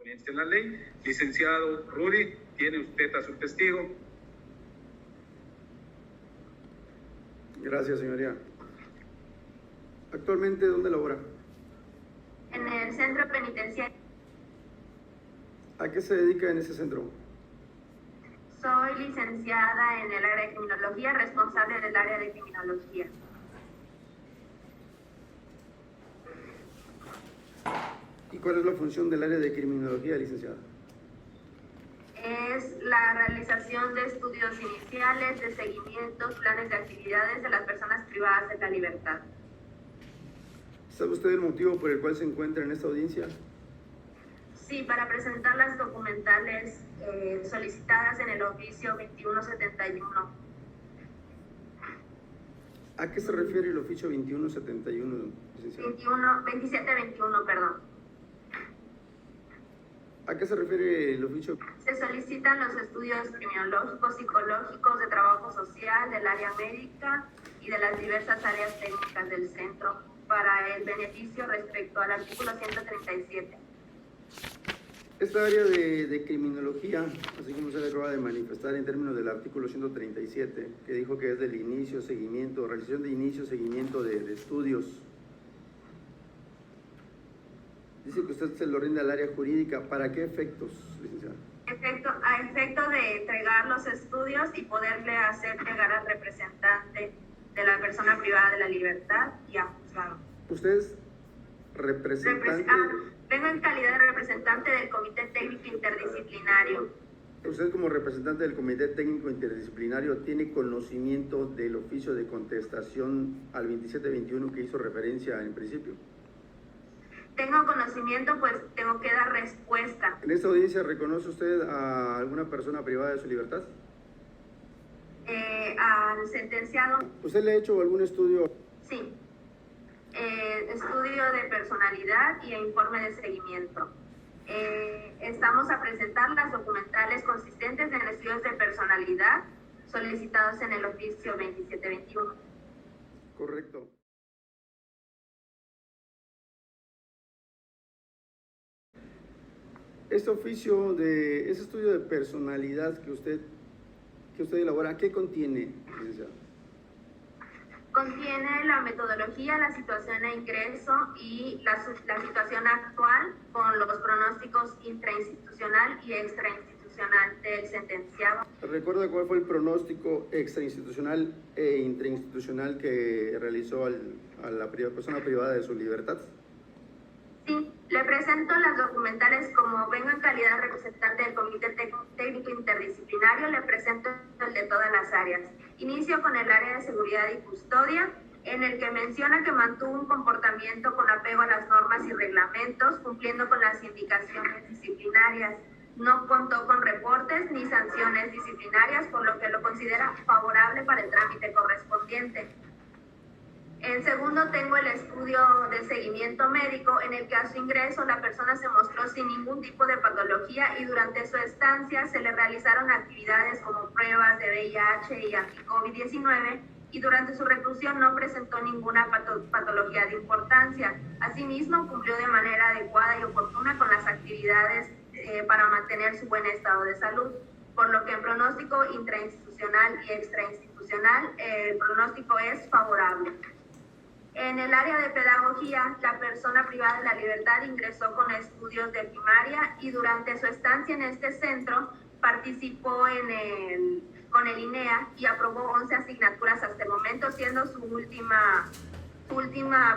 ponencia en la ley. Licenciado Rudy, tiene usted a su testigo. Gracias, señoría. ¿Actualmente dónde labora? En el centro penitenciario. ¿A qué se dedica en ese centro? Soy licenciada en el área de criminología, responsable del área de criminología. ¿Y cuál es la función del área de criminología, licenciada? Es la realización de estudios iniciales, de seguimientos, planes de actividades de las personas privadas de la libertad. ¿Sabe usted el motivo por el cual se encuentra en esta audiencia? Sí, para presentar las documentales solicitadas en el oficio 2171. ¿A qué se refiere el oficio 2171, licenciada? 2721, perdón. ¿A qué se refiere el oficio? Se solicitan los estudios criminológicos, psicológicos, de trabajo social, del área médica y de las diversas áreas técnicas del centro para el beneficio respecto al artículo 137. Esta área de criminología, así como se le acaba de manifestar en términos del artículo 137, que dijo que es del inicio, seguimiento, realización de inicio, seguimiento de estudios. Dice que usted se lo rinde al área jurídica. ¿Para qué efectos, licenciada? A efecto de entregar los estudios y poderle hacer llegar al representante de la persona privada de la libertad y a juzgado. ¿Usted es representante? Vengo en calidad de representante del Comité Técnico Interdisciplinario. ¿Usted como representante del Comité Técnico Interdisciplinario tiene conocimiento del oficio de contestación al 2721 que hizo referencia en principio? Tengo conocimiento, pues tengo que dar respuesta. ¿En esta audiencia reconoce usted a alguna persona privada de su libertad? Al sentenciado. ¿Usted le ha hecho algún estudio? Sí. Estudio de personalidad y informe de seguimiento. Estamos a presentar las documentales consistentes en estudios de personalidad solicitados en el oficio 2721. Correcto. Ese estudio de personalidad que usted elabora, ¿qué contiene, licenciado? Contiene la metodología, la situación de ingreso y la situación actual con los pronósticos intrainstitucional y extrainstitucional del sentenciado. ¿Recuerda cuál fue el pronóstico extrainstitucional e intrainstitucional que realizó a la persona privada de su libertad? Sí, le presento las documentales. Como vengo en calidad de representante del Comité Técnico Interdisciplinario, le presento el de todas las áreas. Inicio con el área de seguridad y custodia, en el que menciona que mantuvo un comportamiento con apego a las normas y reglamentos, cumpliendo con las indicaciones disciplinarias. No contó con reportes ni sanciones disciplinarias, por lo que lo considera favorable para el trámite correspondiente. En segundo, tengo el estudio de seguimiento médico, en el que a su ingreso la persona se mostró sin ningún tipo de patología y durante su estancia se le realizaron actividades como pruebas de VIH y anti-COVID-19 y durante su reclusión no presentó ninguna patología de importancia. Asimismo, cumplió de manera adecuada y oportuna con las actividades para mantener su buen estado de salud, por lo que en pronóstico intrainstitucional y extrainstitucional el pronóstico es favorable. En el área de pedagogía, la persona privada de la libertad ingresó con estudios de primaria y durante su estancia en este centro participó con el INEA y aprobó 11 asignaturas hasta el momento, siendo su última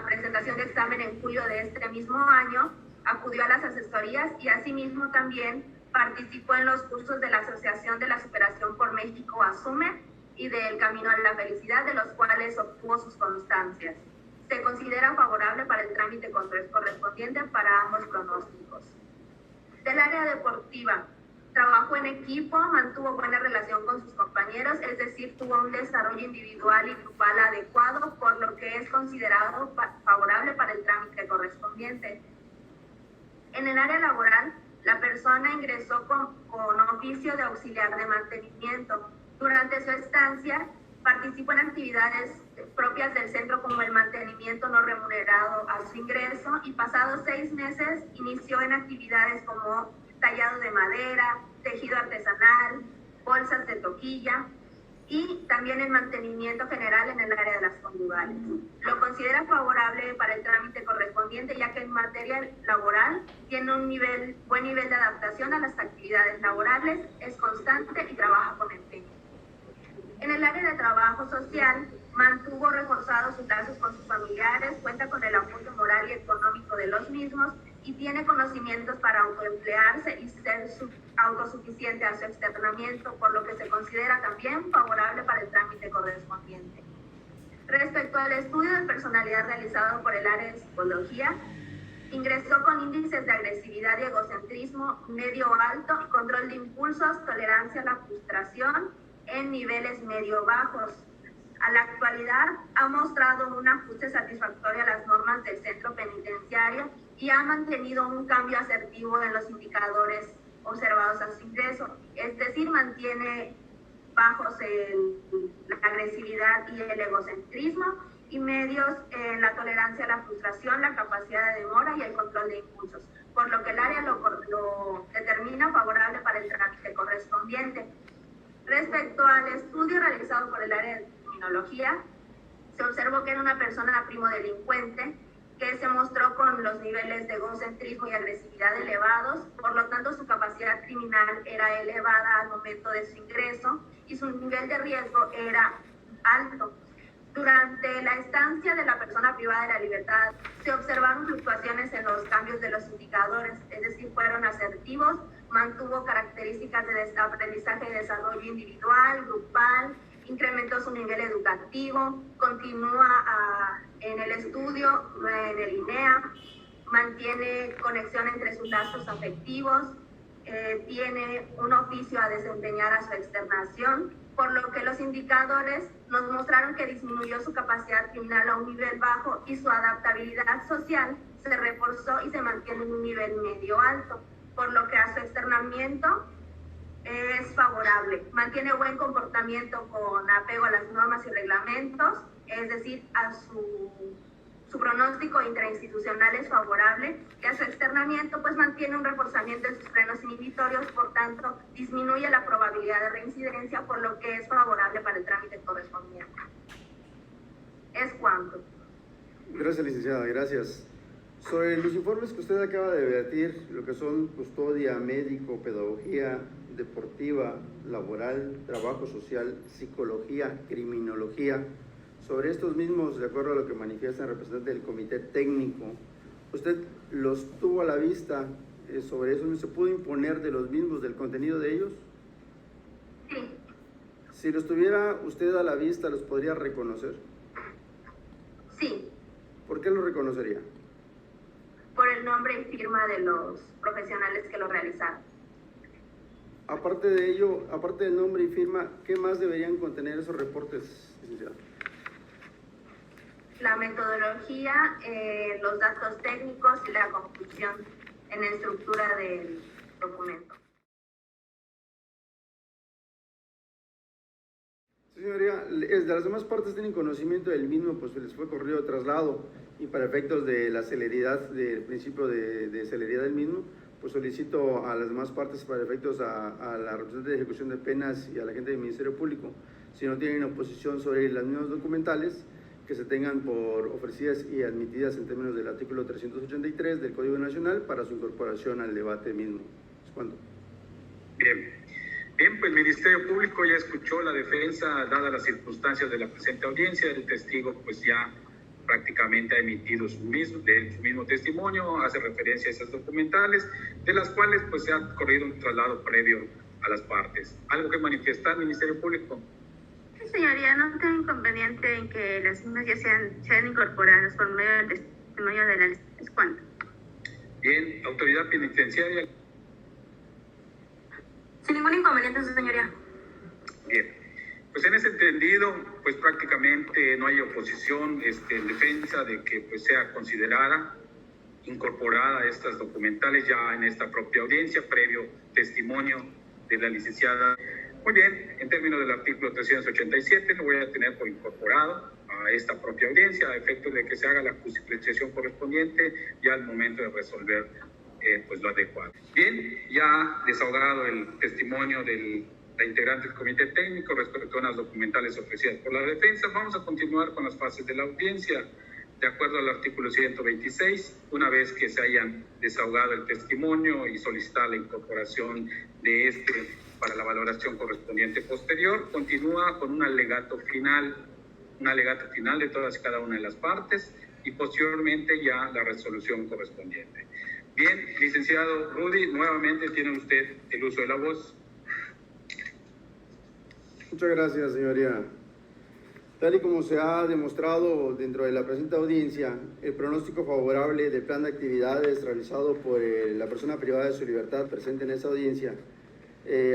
presentación de examen en julio de este mismo año. Acudió a las asesorías y asimismo también participó en los cursos de la Asociación de la Superación por México, ASUME, y del Camino a la Felicidad, de los cuales obtuvo sus constancias. Se considera favorable para el trámite correspondiente para ambos pronósticos. Del área deportiva, trabajó en equipo, mantuvo buena relación con sus compañeros, es decir, tuvo un desarrollo individual y grupal adecuado, por lo que es considerado favorable para el trámite correspondiente. En el área laboral, la persona ingresó con oficio de auxiliar de mantenimiento. Durante su estancia, Participó en actividades propias del centro como el mantenimiento no remunerado a su ingreso y pasados 6 meses inició en actividades como tallado de madera, tejido artesanal, bolsas de toquilla y también el mantenimiento general en el área de las conyugales. Lo considera favorable para el trámite correspondiente, ya que en materia laboral tiene un buen nivel de adaptación a las actividades laborales, es constante y trabaja con empeño. En el área de trabajo social, mantuvo reforzados sus lazos con sus familiares, cuenta con el apoyo moral y económico de los mismos y tiene conocimientos para autoemplearse y ser autosuficiente a su externamiento, por lo que se considera también favorable para el trámite correspondiente. Respecto al estudio de personalidad realizado por el área de psicología, ingresó con índices de agresividad y egocentrismo medio alto, control de impulsos, tolerancia a la frustración en niveles medio bajos. A la actualidad ha mostrado un ajuste satisfactorio a las normas del centro penitenciario y ha mantenido un cambio asertivo en los indicadores observados a su ingreso, es decir, mantiene bajos la agresividad y el egocentrismo y medios en la tolerancia a la frustración, la capacidad de demora y el control de impulsos, por lo que el área lo determina favorable para el trámite correspondiente. Respecto al estudio realizado por el área de criminología, se observó que era una persona primodelincuente que se mostró con los niveles de egocentrismo y agresividad elevados, por lo tanto su capacidad criminal era elevada al momento de su ingreso y su nivel de riesgo era alto. Durante la estancia de la persona privada de la libertad, se observaron fluctuaciones en los cambios de los indicadores, es decir, fueron asertivos, mantuvo características de aprendizaje y desarrollo individual, grupal, incrementó su nivel educativo, continúa en el estudio, en el INEA, mantiene conexión entre sus lazos afectivos, tiene un oficio a desempeñar a su externación, por lo que los indicadores nos mostraron que disminuyó su capacidad criminal a un nivel bajo y su adaptabilidad social se reforzó y se mantiene en un nivel medio alto, por lo que a su externamiento es favorable. Mantiene buen comportamiento con apego a las normas y reglamentos, es decir, a su pronóstico intrainstitucional es favorable y a su externamiento pues mantiene un reforzamiento de sus frenos inhibitorios, por tanto disminuye la probabilidad de reincidencia, por lo que es favorable para el trámite correspondiente. Es cuanto. Gracias, licenciada, gracias. Sobre los informes que usted acaba de vertir, lo que son custodia, médico, pedagogía, deportiva, laboral, trabajo social, psicología, criminología, sobre estos mismos, de acuerdo a lo que manifiesta el representante del comité técnico, ¿usted los tuvo a la vista? ¿Sobre eso se pudo imponer de los mismos, del contenido de ellos? Sí. Si los tuviera usted a la vista, ¿los podría reconocer? Sí. ¿Por qué los reconocería? Por el nombre y firma de los profesionales que lo realizaron. Aparte de ello, aparte del nombre y firma, ¿qué más deberían contener esos reportes, licenciada? La metodología, los datos técnicos y la conclusión en la estructura del documento. Sí, señoría, de las demás partes tienen conocimiento del mismo, pues les fue corrido de traslado y para efectos de la celeridad, del principio de celeridad del mismo, pues solicito a las demás partes para efectos a la representante de ejecución de penas y a la gente del Ministerio Público, si no tienen oposición sobre las mismas documentales, que se tengan por ofrecidas y admitidas en términos del artículo 383 del Código Nacional para su incorporación al debate mismo. ¿Cuándo? Bien, pues el Ministerio Público ya escuchó la defensa, dadas las circunstancias de la presente audiencia. El testigo pues ya prácticamente ha emitido su mismo testimonio, hace referencia a esas documentales, de las cuales pues se ha corrido un traslado previo a las partes. ¿Algo que manifestar, Ministerio Público? Sí, señoría, no tengo inconveniente en que las mismas ya sean incorporadas por medio del testimonio de la licenciada. ¿Cuánto? Bien, autoridad penitenciaria. Sin ningún inconveniente, señoría. Bien, pues en ese entendido, pues prácticamente no hay oposición en defensa de que pues sea considerada, incorporada estas documentales ya en esta propia audiencia, previo testimonio de la licenciada Muy bien, en términos del artículo 387, lo voy a tener por incorporado a esta propia audiencia, a efectos de que se haga la justificación correspondiente ya al momento de resolver pues lo adecuado. Bien, ya desahogado el testimonio de la integrante del comité técnico respecto a unas documentales ofrecidas por la defensa, vamos a continuar con las fases de la audiencia. De acuerdo al artículo 126, una vez que se hayan desahogado el testimonio y solicitar la incorporación de para la valoración correspondiente posterior, continúa con un alegato final de todas y cada una de las partes y posteriormente ya la resolución correspondiente. Bien, licenciado Rudy, nuevamente tiene usted el uso de la voz. Muchas gracias, señoría. Tal y como se ha demostrado dentro de la presente audiencia, el pronóstico favorable del plan de actividades realizado por la persona privada de su libertad presente en esta audiencia,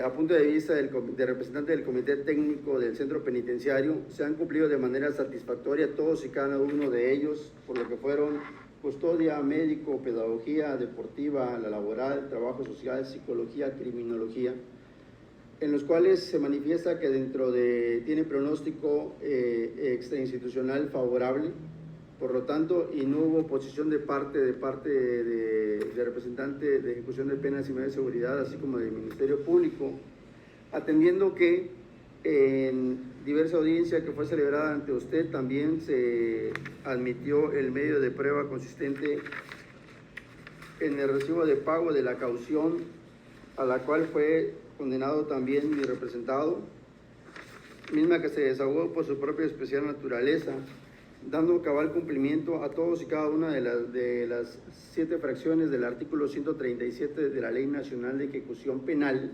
a punto de vista del representante del Comité Técnico del Centro Penitenciario, se han cumplido de manera satisfactoria todos y cada uno de ellos, por lo que fueron custodia, médico, pedagogía, deportiva, la laboral, trabajo social, psicología, criminología, en los cuales se manifiesta que tiene pronóstico extrainstitucional favorable, por lo tanto, y no hubo oposición de parte de representante de ejecución de penas y medidas de seguridad, así como del Ministerio Público, atendiendo que en diversa audiencia que fue celebrada ante usted también se admitió el medio de prueba consistente en el recibo de pago de la caución a la cual fue condenado también mi representado, misma que se desahogó por su propia especial naturaleza, dando cabal cumplimiento a todos y cada una de las 7 fracciones del artículo 137 de la Ley Nacional de Ejecución Penal.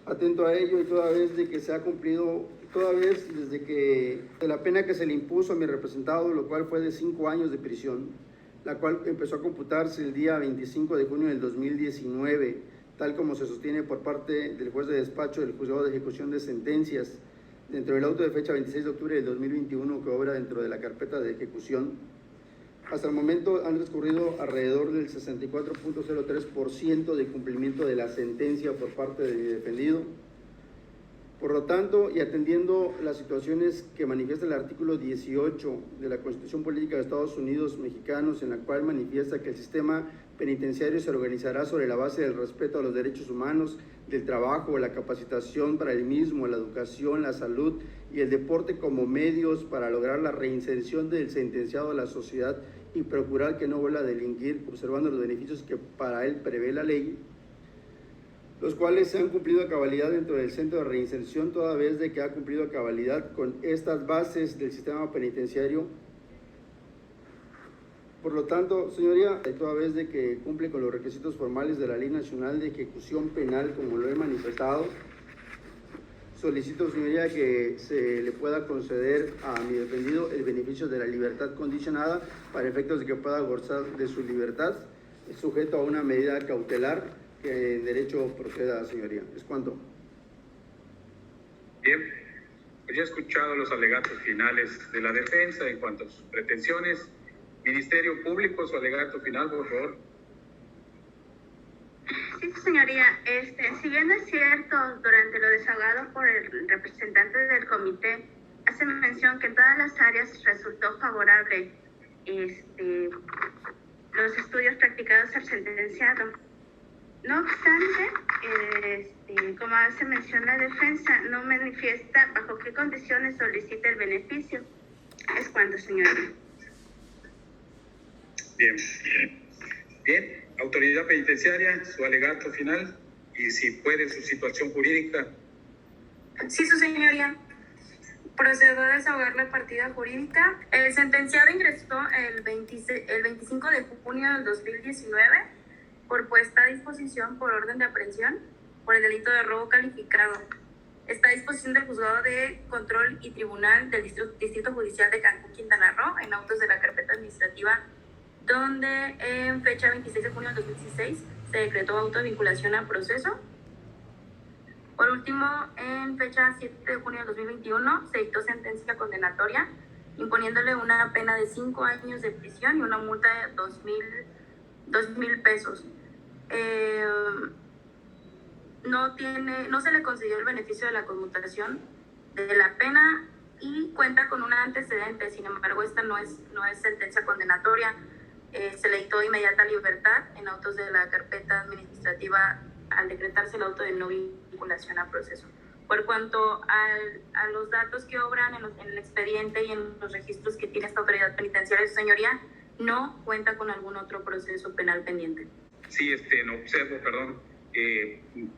Atento a ello y toda vez de que se ha cumplido, toda vez desde que de la pena que se le impuso a mi representado, lo cual fue de 5 años de prisión, la cual empezó a computarse el día 25 de junio del 2019, tal como se sostiene por parte del juez de despacho del Juzgado de Ejecución de Sentencias, dentro del auto de fecha 26 de octubre del 2021 que obra dentro de la carpeta de ejecución. Hasta el momento han transcurrido alrededor del 64.03% de cumplimiento de la sentencia por parte del defendido. Por lo tanto, y atendiendo las situaciones que manifiesta el artículo 18 de la Constitución Política de Estados Unidos Mexicanos, en la cual manifiesta que el sistema penitenciario se organizará sobre la base del respeto a los derechos humanos, del trabajo, la capacitación para el mismo, la educación, la salud y el deporte como medios para lograr la reinserción del sentenciado a la sociedad y procurar que no vuelva a delinquir, observando los beneficios que para él prevé la ley, los cuales se han cumplido a cabalidad dentro del centro de reinserción, toda vez de que ha cumplido a cabalidad con estas bases del sistema penitenciario. Por lo tanto, señoría, toda vez de que cumple con los requisitos formales de la Ley Nacional de Ejecución Penal, como lo he manifestado, solicito, señoría, que se le pueda conceder a mi defendido el beneficio de la libertad condicionada para efectos de que pueda gozar de su libertad, sujeto a una medida cautelar que en derecho proceda, señoría. Es cuanto. Bien, pues ya he escuchado los alegatos finales de la defensa en cuanto a sus pretensiones. Ministerio Público, su alegato final, por favor. Sí, señoría. Si bien es cierto, durante lo desahogado por el representante del comité, hace mención que en todas las áreas resultó favorable los estudios practicados al sentenciado. No obstante, como hace mención la defensa, no manifiesta bajo qué condiciones solicita el beneficio. Es cuanto, señoría. Bien. Bien, autoridad penitenciaria, su alegato final y si puede su situación jurídica. Sí, su señoría. Procedo a desahogar la partida jurídica. El sentenciado ingresó el 25 de junio del 2019 por puesta a disposición por orden de aprehensión por el delito de robo calificado. Está a disposición del Juzgado de Control y Tribunal del Distrito Judicial de Cancún, Quintana Roo, en autos de la carpeta administrativa, donde en fecha 26 de junio del 2016 se decretó auto de vinculación a proceso. Por último, en fecha 7 de junio del 2021 se dictó sentencia condenatoria, imponiéndole una pena de 5 años de prisión y una multa de 2,000 pesos. no se le concedió el beneficio de la conmutación de la pena y cuenta con un antecedente. Sin embargo, esta no es sentencia condenatoria. Se le dictó inmediata libertad en autos de la carpeta administrativa al decretarse el auto de no vinculación a proceso. Por cuanto a los datos que obran en el expediente y en los registros que tiene esta autoridad penitenciaria, su señoría no cuenta con algún otro proceso penal pendiente. Sí, no observo,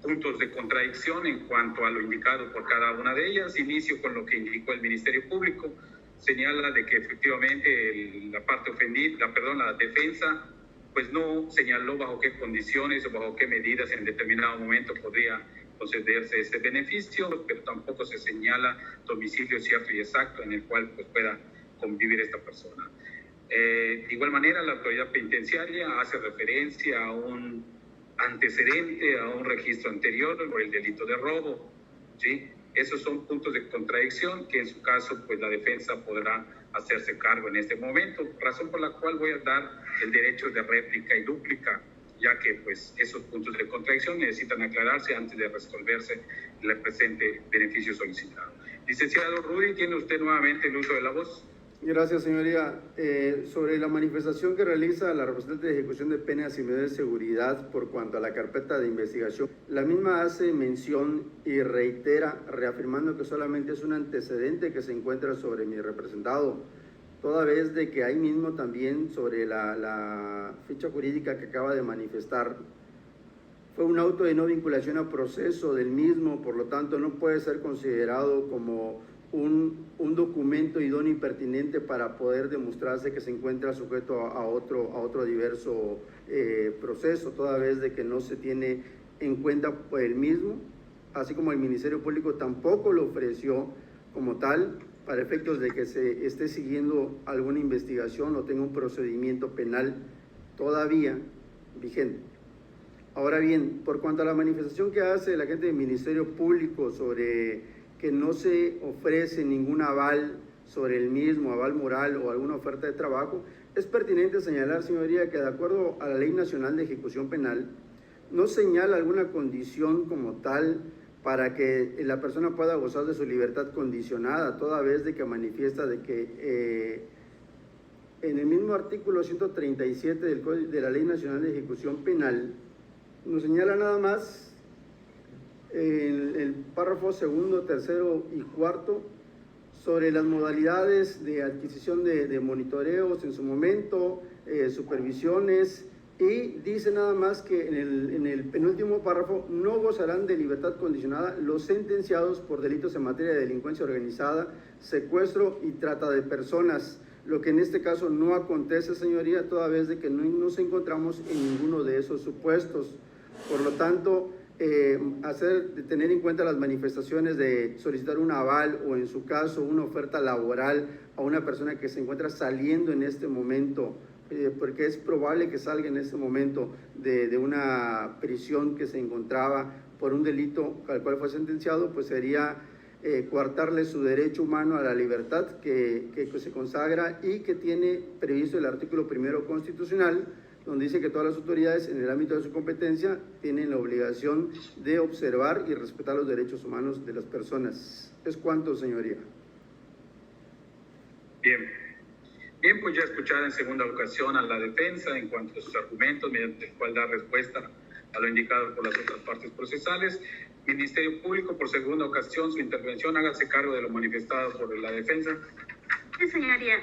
puntos de contradicción en cuanto a lo indicado por cada una de ellas. Inicio con lo que indicó el Ministerio Público. Señala de que efectivamente la parte ofendida, la defensa, pues no señaló bajo qué condiciones o bajo qué medidas en determinado momento podría concederse este beneficio, pero tampoco se señala domicilio cierto y exacto en el cual pues, pueda convivir esta persona. De igual manera, la autoridad penitenciaria hace referencia a un antecedente, a un registro anterior por el delito de robo, ¿sí? Esos son puntos de contradicción que en su caso pues la defensa podrá hacerse cargo en este momento, razón por la cual voy a dar el derecho de réplica y dúplica, ya que pues esos puntos de contradicción necesitan aclararse antes de resolverse el presente beneficio solicitado. Licenciado Rudy, ¿tiene usted nuevamente el uso de la voz? Gracias, señoría. Sobre la manifestación que realiza la representante de ejecución de penas y medidas de seguridad por cuanto a la carpeta de investigación, la misma hace mención y reitera, reafirmando que solamente es un antecedente que se encuentra sobre mi representado, toda vez de que ahí mismo también sobre la ficha jurídica que acaba de manifestar, fue un auto de no vinculación a proceso del mismo, por lo tanto no puede ser considerado como un documento idóneo y pertinente para poder demostrarse que se encuentra sujeto a otro diverso proceso, toda vez de que no se tiene en cuenta por el mismo, así como el Ministerio Público tampoco lo ofreció como tal, para efectos de que se esté siguiendo alguna investigación o tenga un procedimiento penal todavía vigente. Ahora bien, por cuanto a la manifestación que hace el agente del Ministerio Público sobre que no se ofrece ningún aval sobre el mismo, aval moral o alguna oferta de trabajo, es pertinente señalar, señoría, que de acuerdo a la Ley Nacional de Ejecución Penal, no señala alguna condición como tal para que la persona pueda gozar de su libertad condicionada, toda vez de que manifiesta de que en el mismo artículo 137 de la Ley Nacional de Ejecución Penal, nos señala nada más en el párrafo segundo, tercero y cuarto sobre las modalidades de adquisición de monitoreos en su momento, supervisiones, y dice nada más que en el penúltimo párrafo no gozarán de libertad condicionada los sentenciados por delitos en materia de delincuencia organizada, secuestro y trata de personas, lo que en este caso no acontece, señoría, toda vez de que no nos encontramos en ninguno de esos supuestos. Por lo tanto, tener en cuenta las manifestaciones de solicitar un aval o en su caso una oferta laboral a una persona que se encuentra saliendo en este momento, porque es probable que salga en este momento de una prisión que se encontraba por un delito al cual fue sentenciado, pues sería coartarle su derecho humano a la libertad que se consagra y que tiene previsto el artículo 1 constitucional, donde dice que todas las autoridades en el ámbito de su competencia tienen la obligación de observar y respetar los derechos humanos de las personas. Es cuanto, señoría. Bien, pues ya escuchada en segunda ocasión a la defensa en cuanto a sus argumentos, mediante el cual da respuesta a lo indicado por las otras partes procesales. Ministerio Público, por segunda ocasión, su intervención, hágase cargo de lo manifestado por la defensa. Sí, señoría.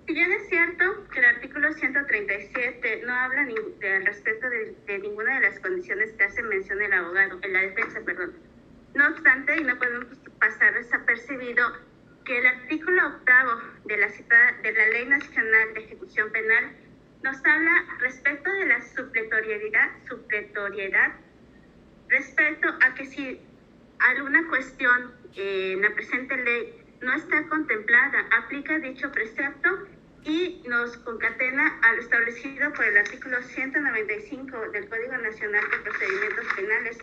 Si bien es cierto que el artículo 137 no habla al respecto de ninguna de las condiciones que hace mención el abogado, en la defensa, perdón. No obstante, y no podemos pasar desapercibido, que el artículo 8 de la Ley Nacional de Ejecución Penal nos habla respecto de la supletoriedad, respecto a que si alguna cuestión en la presente ley no está contemplada, aplica dicho precepto y nos concatena a lo establecido por el artículo 195 del Código Nacional de Procedimientos Penales,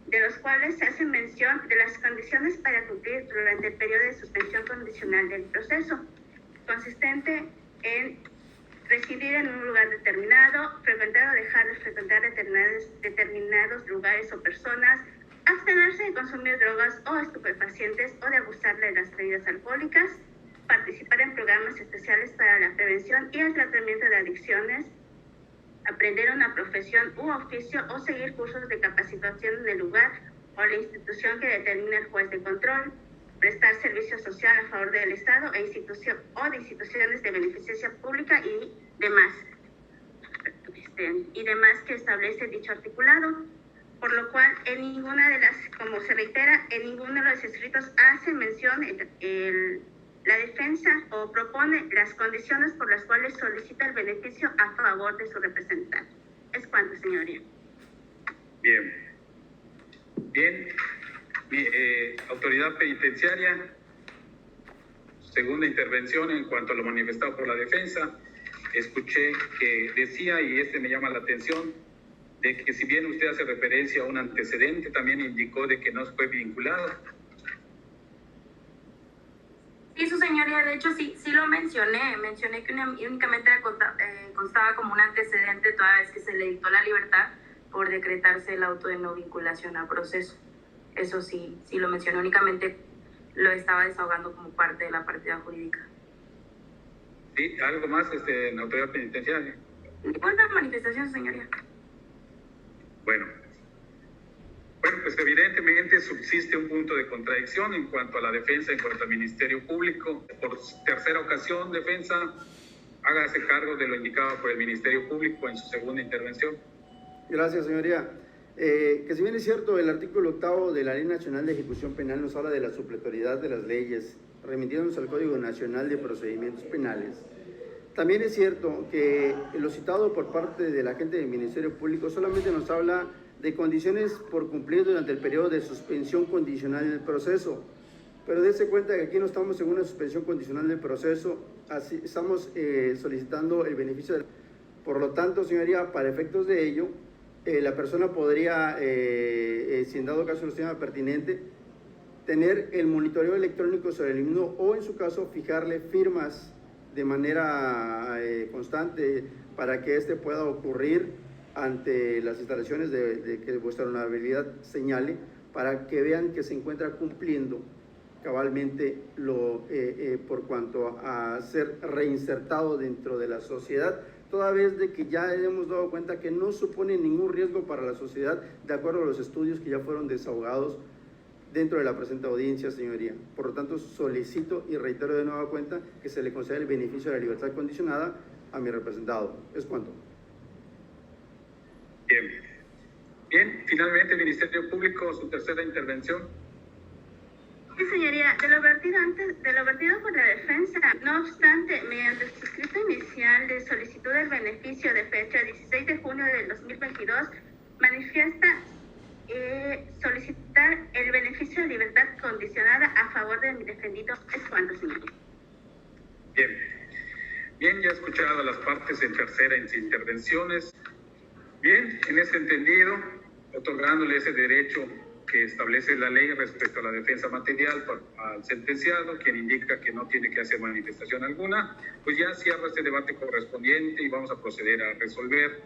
de los cuales se hace mención de las condiciones para cumplir durante el periodo de suspensión condicional del proceso, consistente en residir en un lugar determinado, frecuentar o dejar de frecuentar determinados lugares o personas, abstenerse de consumir drogas o estupefacientes o de abusar de las bebidas alcohólicas, participar en programas especiales para la prevención y el tratamiento de adicciones, aprender una profesión u oficio o seguir cursos de capacitación en el lugar o la institución que determine el juez de control, prestar servicio social a favor del Estado de instituciones de beneficencia pública y demás que establece dicho articulado, por lo cual en ninguna de las, como se reitera, en ninguno de los escritos hace mención la defensa o propone las condiciones por las cuales solicita el beneficio a favor de su representante. Es cuanto, señoría. Bien. Autoridad penitenciaria, segunda intervención en cuanto a lo manifestado por la defensa. Escuché que decía, y me llama la atención, de que si bien usted hace referencia a un antecedente, también indicó de que no fue vinculado. Sí, su señoría, de hecho sí lo mencioné que únicamente constaba como un antecedente toda vez que se le dictó la libertad por decretarse el auto de no vinculación a proceso. Eso sí lo mencioné, únicamente lo estaba desahogando como parte de la partida jurídica. Sí, ¿algo más en la autoridad penitenciaria? Ninguna manifestación, señoría. Bueno, pues evidentemente subsiste un punto de contradicción en cuanto a la defensa, en cuanto al Ministerio Público. Por tercera ocasión, defensa, hágase cargo de lo indicado por el Ministerio Público en su segunda intervención. Gracias, señoría. Que si bien es cierto, el artículo 8 de la Ley Nacional de Ejecución Penal nos habla de la supletoriedad de las leyes, remitiéndonos al Código Nacional de Procedimientos Penales, también es cierto que lo citado por parte de la gente del Ministerio Público solamente nos habla de condiciones por cumplir durante el periodo de suspensión condicional del proceso. Pero dése cuenta que aquí no estamos en una suspensión condicional del proceso, así estamos solicitando el beneficio. Por lo tanto, señoría, para efectos de ello, la persona podría, si en dado caso lo estima pertinente, tener el monitoreo electrónico sobre el mismo o, en su caso, fijarle firmas de manera constante para que este pueda ocurrir ante las instalaciones de que vuestra honorabilidad señale, para que vean que se encuentra cumpliendo cabalmente por cuanto a ser reinsertado dentro de la sociedad, toda vez de que ya hemos dado cuenta que no supone ningún riesgo para la sociedad, de acuerdo a los estudios que ya fueron desahogados dentro de la presente audiencia, señoría. Por lo tanto, solicito y reitero de nueva cuenta que se le conceda el beneficio de la libertad condicionada a mi representado. Es cuanto. Bien, finalmente el Ministerio Público, su tercera intervención. Sí, señoría, de lo vertido por la defensa, no obstante, mediante su escrito inicial de solicitud del beneficio de fecha 16 de junio del 2022, manifiesta solicitar el beneficio de libertad condicionada a favor de mi defendido. Es cuanto, señoría. Bien, ya he escuchado a las partes en tercera en sus intervenciones. Bien, en ese entendido, otorgándole ese derecho que establece la ley respecto a la defensa material al sentenciado, quien indica que no tiene que hacer manifestación alguna, pues ya cierra este debate correspondiente y vamos a proceder a resolver.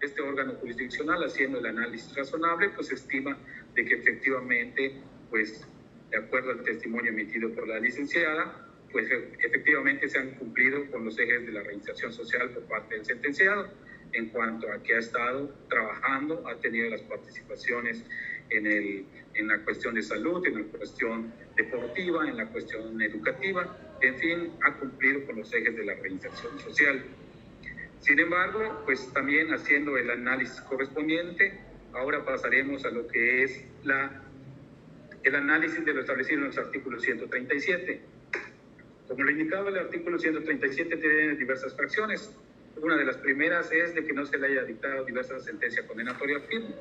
Este órgano jurisdiccional, haciendo el análisis razonable, pues estima de que efectivamente, pues de acuerdo al testimonio emitido por la licenciada, pues efectivamente se han cumplido con los ejes de la reinserción social por parte del sentenciado, en cuanto a que ha estado trabajando, ha tenido las participaciones en la cuestión de salud, en la cuestión deportiva, en la cuestión educativa, en fin, ha cumplido con los ejes de la reinserción social. Sin embargo, pues también haciendo el análisis correspondiente, ahora pasaremos a lo que es el análisis de lo establecido en los artículos 137. Como lo indicaba el artículo 137, tiene diversas fracciones. Una de las primeras es de que no se le haya dictado diversa sentencia condenatoria firme,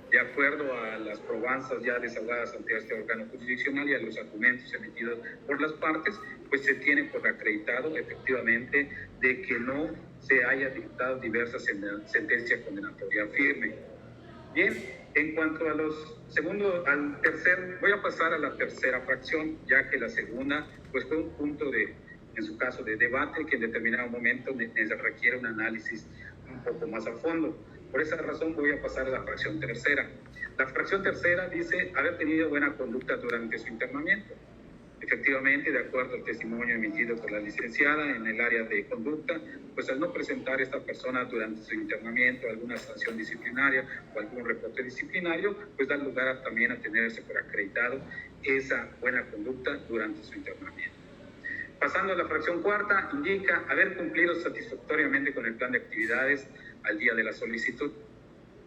de acuerdo a las probanzas ya desahogadas ante este órgano jurisdiccional y a los argumentos emitidos por las partes, pues se tiene por acreditado efectivamente de que no se haya dictado diversa sentencia condenatoria firme. Bien, En cuanto a al tercer, voy a pasar a la tercera fracción, ya que la segunda pues fue un punto en su caso, de debate que en determinado momento requiere un análisis un poco más a fondo. Por esa razón voy a pasar a la fracción tercera. La fracción tercera dice haber tenido buena conducta durante su internamiento. Efectivamente, de acuerdo al testimonio emitido por la licenciada en el área de conducta, pues al no presentar esta persona durante su internamiento alguna sanción disciplinaria o algún reporte disciplinario, pues da lugar también a tenerse por acreditado esa buena conducta durante su internamiento. Pasando a la fracción cuarta, indica haber cumplido satisfactoriamente con el plan de actividades al día de la solicitud.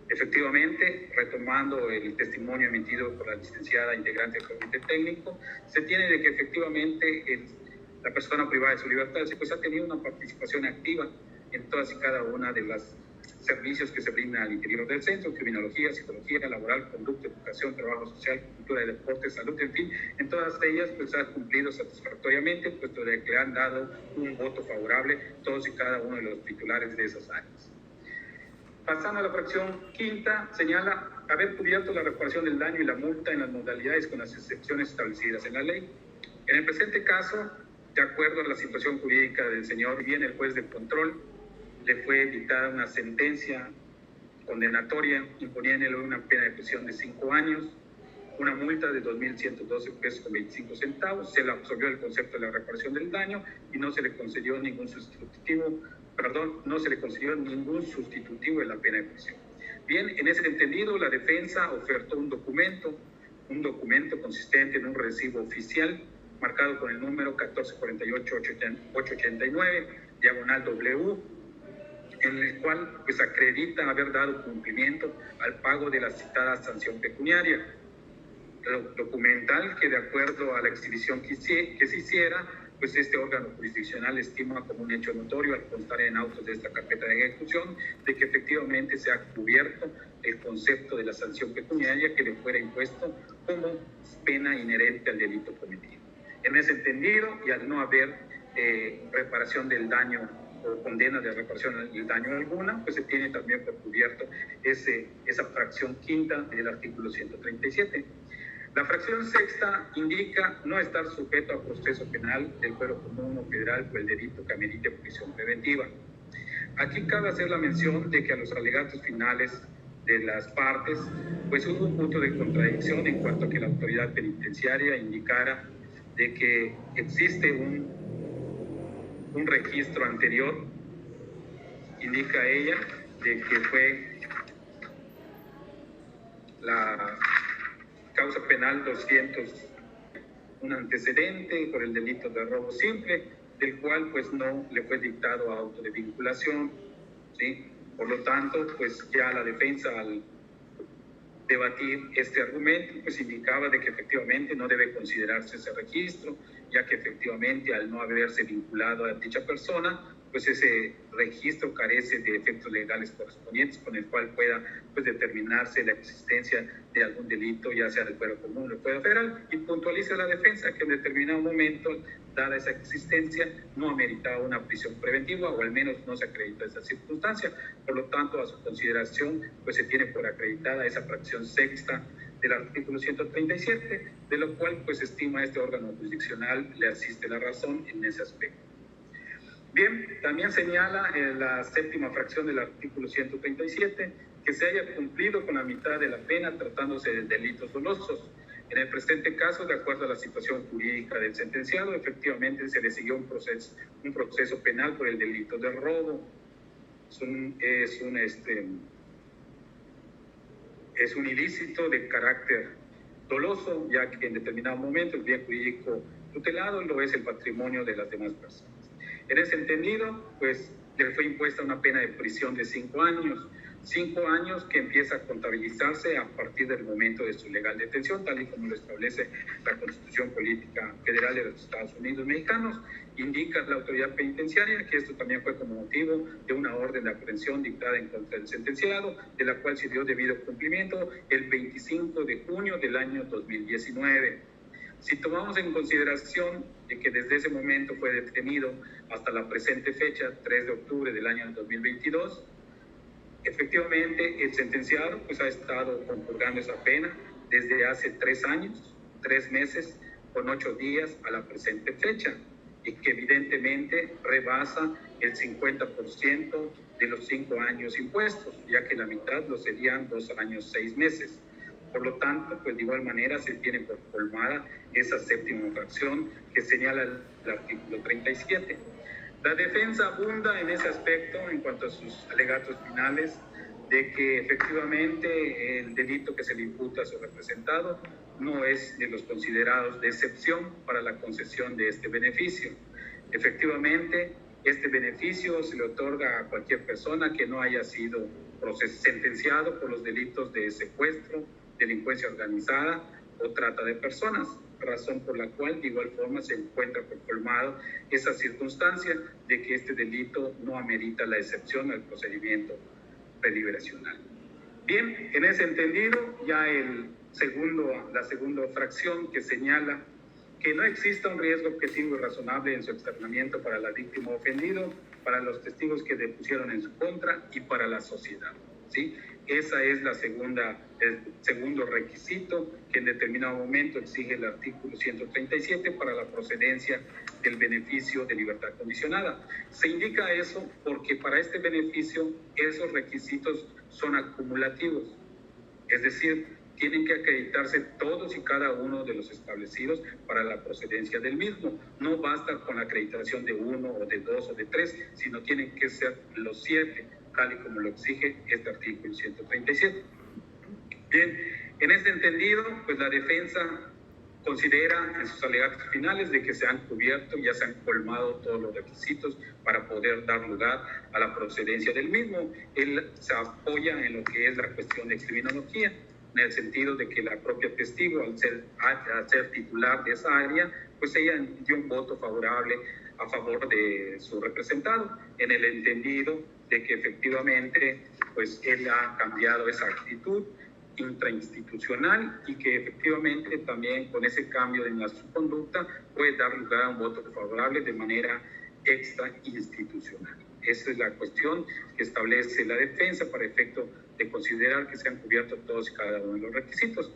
Efectivamente, retomando el testimonio emitido por la licenciada integrante del comité técnico, se tiene de que efectivamente la persona privada de su libertad pues ha tenido una participación activa en todas y cada una de los servicios que se brindan al interior del centro: criminología, psicología laboral, conducta, educación, trabajo social, cultura, deporte, salud, en fin. En todas ellas pues ha cumplido satisfactoriamente, puesto de que le han dado un voto favorable todos y cada uno de los titulares de esas áreas. Pasando a la fracción quinta, señala haber cubierto la reparación del daño y la multa en las modalidades con las excepciones establecidas en la ley. En el presente caso, de acuerdo a la situación jurídica del señor, bien el juez de control le fue dictada una sentencia condenatoria imponiéndole una pena de prisión de 5 años, una multa de 2.112 pesos con 25 centavos, se le absolvió el concepto de la reparación del daño y no se le concedió ningún sustitutivo de la pena de prisión. Bien, en ese entendido, la defensa ofertó un documento consistente en un recibo oficial marcado con el número 1448-889, diagonal W, en el cual pues acredita haber dado cumplimiento al pago de la citada sanción pecuniaria. Documental que, de acuerdo a la exhibición que se hiciera, pues este órgano jurisdiccional estima como un hecho notorio al constar en autos de esta carpeta de ejecución de que efectivamente se ha cubierto el concepto de la sanción pecuniaria que le fuera impuesto como pena inherente al delito cometido. En ese entendido, y al no haber reparación del daño o condena de reparación del daño alguna, pues se tiene también por cubierto esa fracción quinta del artículo 137. La fracción sexta indica no estar sujeto a proceso penal del fuero común o federal por el delito que amerite prisión preventiva. Aquí cabe hacer la mención de que a los alegatos finales de las partes, pues hubo un punto de contradicción en cuanto a que la autoridad penitenciaria indicara de que existe un registro anterior, indica ella, de que fue la causa penal 200, un antecedente por el delito de robo simple, del cual pues no le fue dictado auto de vinculación, ¿sí? Por lo tanto, pues ya la defensa al debatir este argumento, pues indicaba de que efectivamente no debe considerarse ese registro, ya que efectivamente al no haberse vinculado a dicha persona, pues ese registro carece de efectos legales correspondientes con el cual pueda pues determinarse la existencia de algún delito, ya sea del fuero común o del fuero federal, y puntualiza la defensa que en determinado momento, dada esa existencia, no ameritaba una prisión preventiva, o al menos no se acreditó esa circunstancia. Por lo tanto, a su consideración, pues se tiene por acreditada esa fracción sexta del artículo 137, de lo cual pues estima este órgano jurisdiccional le asiste la razón en ese aspecto. Bien, también señala en la séptima fracción del artículo 137 que se haya cumplido con la mitad de la pena tratándose de delitos dolosos. En el presente caso, de acuerdo a la situación jurídica del sentenciado, efectivamente se le siguió un proceso penal por el delito de robo. Es un ilícito de carácter doloso, ya que en determinado momento el bien jurídico tutelado lo es el patrimonio de las demás personas. En ese entendido, pues le fue impuesta una pena de prisión de 5 años. 5 años que empieza a contabilizarse a partir del momento de su legal detención, tal y como lo establece la Constitución Política Federal de los Estados Unidos Mexicanos. Indica la autoridad penitenciaria que esto también fue como motivo de una orden de aprehensión dictada en contra del sentenciado, de la cual se dio debido cumplimiento el 25 de junio del año 2019. Si tomamos en consideración de que desde ese momento fue detenido hasta la presente fecha, 3 de octubre del año 2022, Efectivamente, el sentenciado pues ha estado compurgando esa pena desde hace 3 años, 3 meses con 8 días a la presente fecha, y que evidentemente rebasa el 50% de los 5 años impuestos, ya que la mitad lo serían 2 años, 6 meses. Por lo tanto, pues de igual manera se tiene por colmada esa séptima infracción que señala el artículo 37. La defensa abunda en ese aspecto en cuanto a sus alegatos finales de que efectivamente el delito que se le imputa a su representado no es de los considerados de excepción para la concesión de este beneficio. Efectivamente, este beneficio se le otorga a cualquier persona que no haya sido sentenciado por los delitos de secuestro, delincuencia organizada o trata de personas, razón por la cual de igual forma se encuentra por colmado esa circunstancia de que este delito no amerita la excepción al procedimiento deliberacional. Bien, en ese entendido, ya la segunda fracción que señala que no exista un riesgo objetivo y razonable en su externamiento para la víctima ofendido, para los testigos que depusieron en su contra y para la sociedad, ¿sí? Esa es el segundo requisito que en determinado momento exige el artículo 137 para la procedencia del beneficio de libertad condicionada. Se indica eso porque para este beneficio esos requisitos son acumulativos, es decir, tienen que acreditarse todos y cada uno de los establecidos para la procedencia del mismo. No basta con la acreditación de 1 o de 2 o de 3, sino tienen que ser los 7, tal y como lo exige este artículo 137. Bien, en este entendido, pues la defensa considera en sus alegatos finales de que se han cubierto, ya se han colmado todos los requisitos para poder dar lugar a la procedencia del mismo. Él se apoya en lo que es la cuestión de criminología, en el sentido de que la propia testigo, al ser titular de esa área, pues ella dio un voto favorable a favor de su representado, en el entendido de que efectivamente pues él ha cambiado esa actitud intrainstitucional y que efectivamente también con ese cambio en su conducta puede dar lugar a un voto favorable de manera extrainstitucional. Esa es la cuestión que establece la defensa para efecto de considerar que se han cubierto todos y cada uno de los requisitos.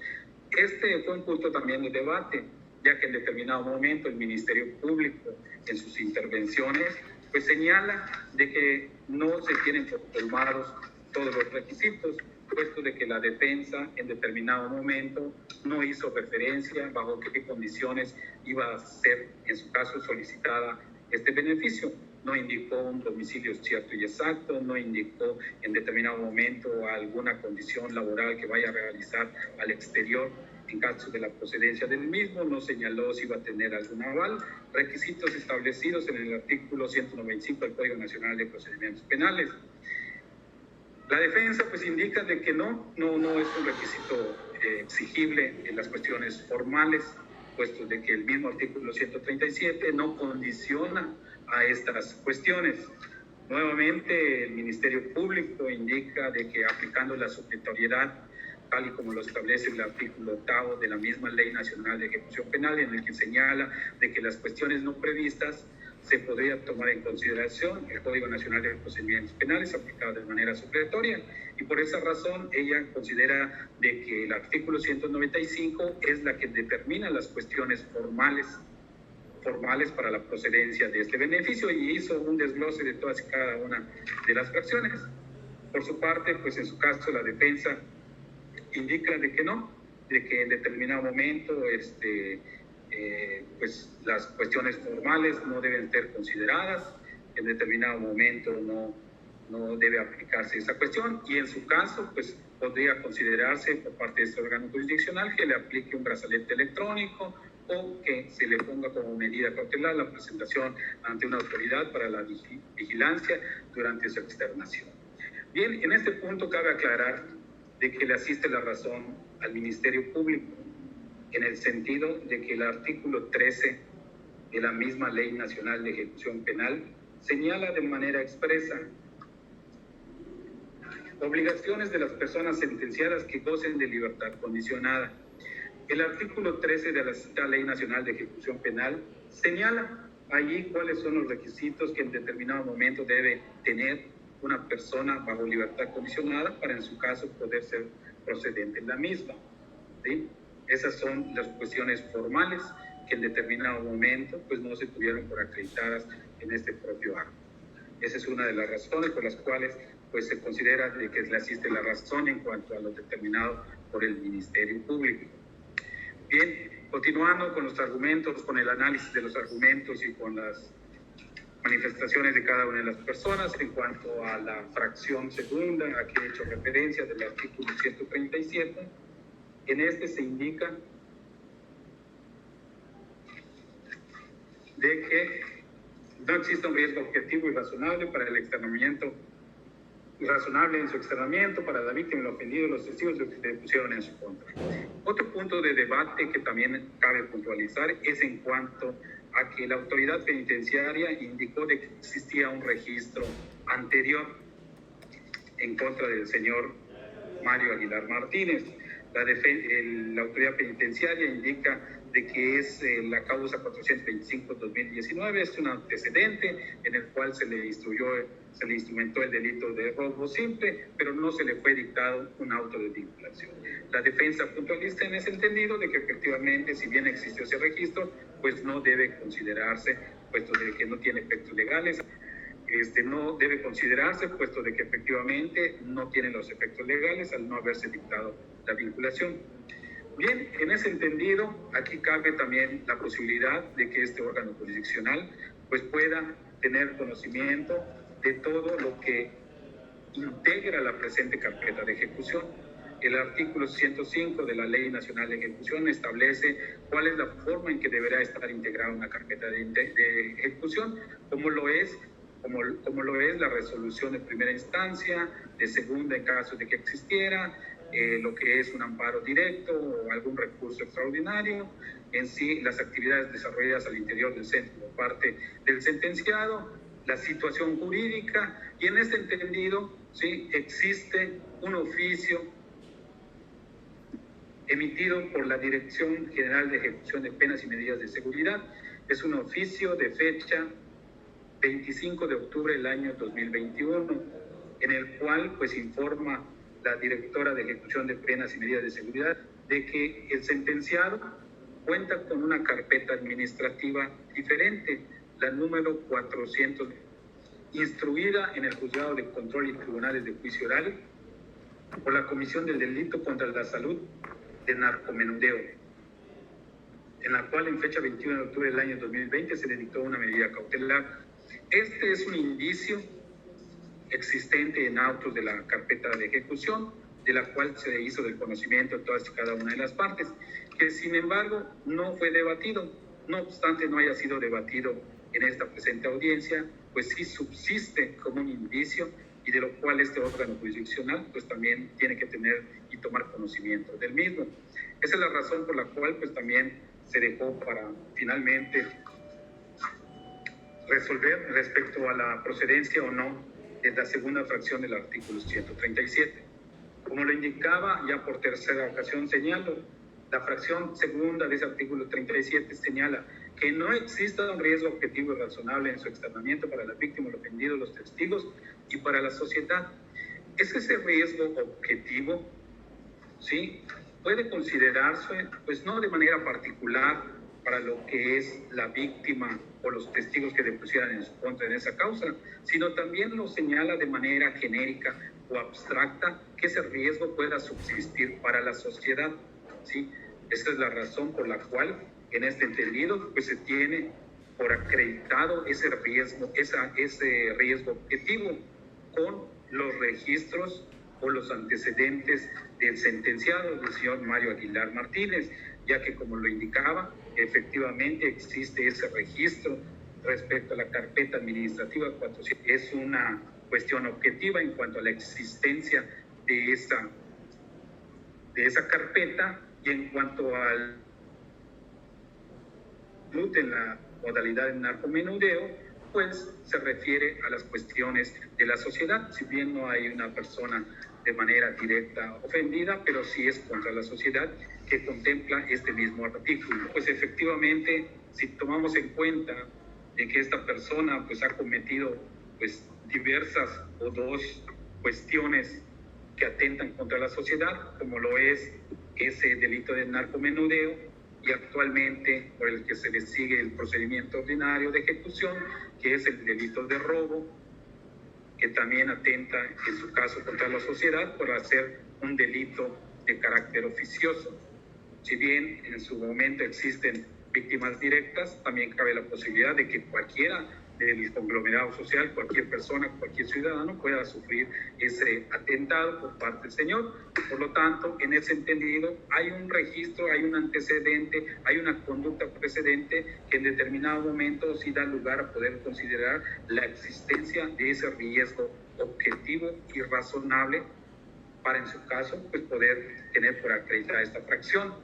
Este fue un punto también de debate, ya que en determinado momento el Ministerio Público en sus intervenciones pues señala de que no se tienen por colmados todos los requisitos, puesto de que la defensa en determinado momento no hizo referencia bajo qué condiciones iba a ser, en su caso, solicitada este beneficio. No indicó un domicilio cierto y exacto, no indicó en determinado momento alguna condición laboral que vaya a realizar al exterior en caso de la procedencia del mismo, no señaló si iba a tener algún aval, requisitos establecidos en el artículo 195 del Código Nacional de Procedimientos Penales. La defensa pues indica de que no es un requisito exigible en las cuestiones formales, puesto de que el mismo artículo 137 no condiciona a estas cuestiones. Nuevamente, el Ministerio Público indica de que aplicando la supletoriedad, tal y como lo establece el artículo 8 de la misma Ley Nacional de Ejecución Penal, en el que señala de que las cuestiones no previstas se podría tomar en consideración el Código Nacional de Procedimientos Penales aplicado de manera supletoria, y por esa razón ella considera de que el artículo 195 es la que determina las cuestiones formales para la procedencia de este beneficio, y hizo un desglose de todas y cada una de las fracciones. Por su parte, pues en su caso la defensa indica de que no, de que en determinado momento pues las cuestiones formales no deben ser consideradas, en determinado momento no debe aplicarse esa cuestión, y en su caso pues podría considerarse por parte de este órgano jurisdiccional que le aplique un brazalete electrónico o que se le ponga como medida cautelar la presentación ante una autoridad para la vigilancia durante su externación. Bien, en este punto cabe aclarar de que le asiste la razón al Ministerio Público, en el sentido de que el artículo 13 de la misma Ley Nacional de Ejecución Penal señala de manera expresa obligaciones de las personas sentenciadas que gocen de libertad condicionada. El artículo 13 de la Ley Nacional de Ejecución Penal señala allí cuáles son los requisitos que en determinado momento debe tener una persona bajo libertad condicionada para en su caso poder ser procedente en la misma, ¿sí? Esas son las cuestiones formales que en determinado momento pues no se tuvieron por acreditadas en este propio acto. Esa es una de las razones por las cuales pues se considera de que le asiste la razón en cuanto a lo determinado por el Ministerio Público. Bien, continuando con los argumentos, con el análisis de los argumentos y con las manifestaciones de cada una de las personas en cuanto a la fracción segunda a que he hecho referencia del artículo 137, en este se indica de que no existe un riesgo objetivo y razonable para el externamiento, razonable en su externamiento para la víctima, el ofendido y los testigos que le pusieron en su contra. Otro punto de debate que también cabe puntualizar es en cuanto a que la autoridad penitenciaria indicó de que existía un registro anterior en contra del señor Mario Aguilar Martínez. La autoridad penitenciaria indica de que es la causa 425-2019, es un antecedente en el cual se le instrumentó el delito de robo simple, pero no se le fue dictado un auto de vinculación. La defensa puntualiza en ese entendido de que efectivamente, si bien existió ese registro, pues no debe considerarse, puesto de que no tiene efectos legales, no debe considerarse, puesto de que efectivamente no tiene los efectos legales al no haberse dictado la vinculación. Bien, en ese entendido, aquí cabe también la posibilidad de que este órgano jurisdiccional pues pueda tener conocimiento de todo lo que integra la presente carpeta de ejecución. El artículo 105 de la Ley Nacional de Ejecución establece cuál es la forma en que deberá estar integrada una carpeta de ejecución, como lo es la resolución de primera instancia, de segunda en caso de que existiera, lo que es un amparo directo o algún recurso extraordinario, en sí las actividades desarrolladas al interior del centro por parte del sentenciado, la situación jurídica, y en este entendido, ¿sí?, existe un oficio emitido por la Dirección General de Ejecución de Penas y Medidas de Seguridad. Es un oficio de fecha 25 de octubre del año 2021, en el cual pues informa la directora de Ejecución de Penas y Medidas de Seguridad de que el sentenciado cuenta con una carpeta administrativa diferente, la número 400, instruida en el Juzgado de Control y Tribunales de Juicio Oral por la Comisión del Delito contra la Salud de Narcomenudeo, en la cual en fecha 21 de octubre del año 2020 se le dictó una medida cautelar. Este es un indicio existente en autos de la carpeta de ejecución, de la cual se hizo del conocimiento de todas y cada una de las partes, que sin embargo no fue debatido. No obstante no haya sido debatido en esta presente audiencia, pues sí subsiste como un indicio y de lo cual este órgano jurisdiccional pues también tiene que tener y tomar conocimiento del mismo. Esa es la razón por la cual pues también se dejó para finalmente resolver respecto a la procedencia o no de la segunda fracción del artículo 137. Como lo indicaba, ya por tercera ocasión señalo, la fracción segunda de ese artículo 37 señala que no exista un riesgo objetivo y razonable en su externamiento para la víctima, el ofendido, los testigos y para la sociedad. Es ese riesgo objetivo, ¿sí?, puede considerarse, pues no de manera particular para lo que es la víctima o los testigos que depusieran en su contra en esa causa, sino también lo señala de manera genérica o abstracta que ese riesgo pueda subsistir para la sociedad, ¿sí? Esa es la razón por la cual en este entendido pues se tiene por acreditado ese riesgo objetivo con los registros o los antecedentes del sentenciado, del señor Mario Aguilar Martínez, ya que como lo indicaba, efectivamente existe ese registro respecto a la carpeta administrativa 400. Es una cuestión objetiva en cuanto a la existencia de esa carpeta, y en cuanto al en la modalidad de narcomenudeo, pues se refiere a las cuestiones de la sociedad, si bien no hay una persona de manera directa ofendida, pero sí es contra la sociedad que contempla este mismo artículo. Pues efectivamente, si tomamos en cuenta de que esta persona pues ha cometido pues diversas o dos cuestiones que atentan contra la sociedad, como lo es ese delito de narcomenudeo y actualmente por el que se le sigue el procedimiento ordinario de ejecución, que es el delito de robo, que también atenta en su caso contra la sociedad por hacer un delito de carácter oficioso. Si bien en su momento existen víctimas directas, también cabe la posibilidad de que cualquiera del conglomerado social, cualquier persona, cualquier ciudadano pueda sufrir ese atentado por parte del señor. Por lo tanto, en ese entendido, hay un registro, hay un antecedente, hay una conducta precedente que en determinado momento sí da lugar a poder considerar la existencia de ese riesgo objetivo y razonable para, en su caso, pues poder tener por acreditada esta fracción,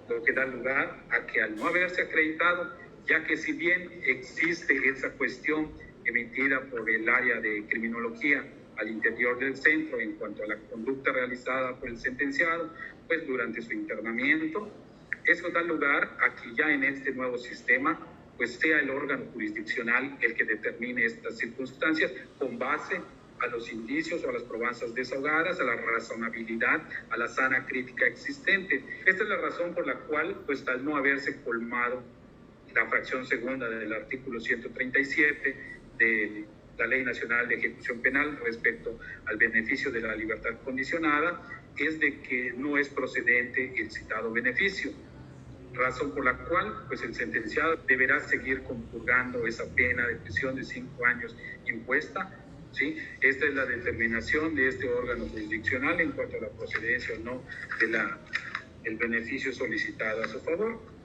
lo que da lugar a que al no haberse acreditado, ya que si bien existe esa cuestión emitida por el área de criminología al interior del centro en cuanto a la conducta realizada por el sentenciado, pues durante su internamiento, eso da lugar a que ya en este nuevo sistema, pues sea el órgano jurisdiccional el que determine estas circunstancias con base a los indicios o a las probanzas desahogadas, a la razonabilidad, a la sana crítica existente. Esta es la razón por la cual, pues al no haberse colmado la fracción segunda del artículo 137 de la Ley Nacional de Ejecución Penal respecto al beneficio de la libertad condicionada, es de que no es procedente el citado beneficio, razón por la cual pues el sentenciado deberá seguir compurgando esa pena de prisión de 5 años impuesta. ¿Sí? Esta es la determinación de este órgano jurisdiccional en cuanto a la procedencia o no del beneficio solicitado a su favor.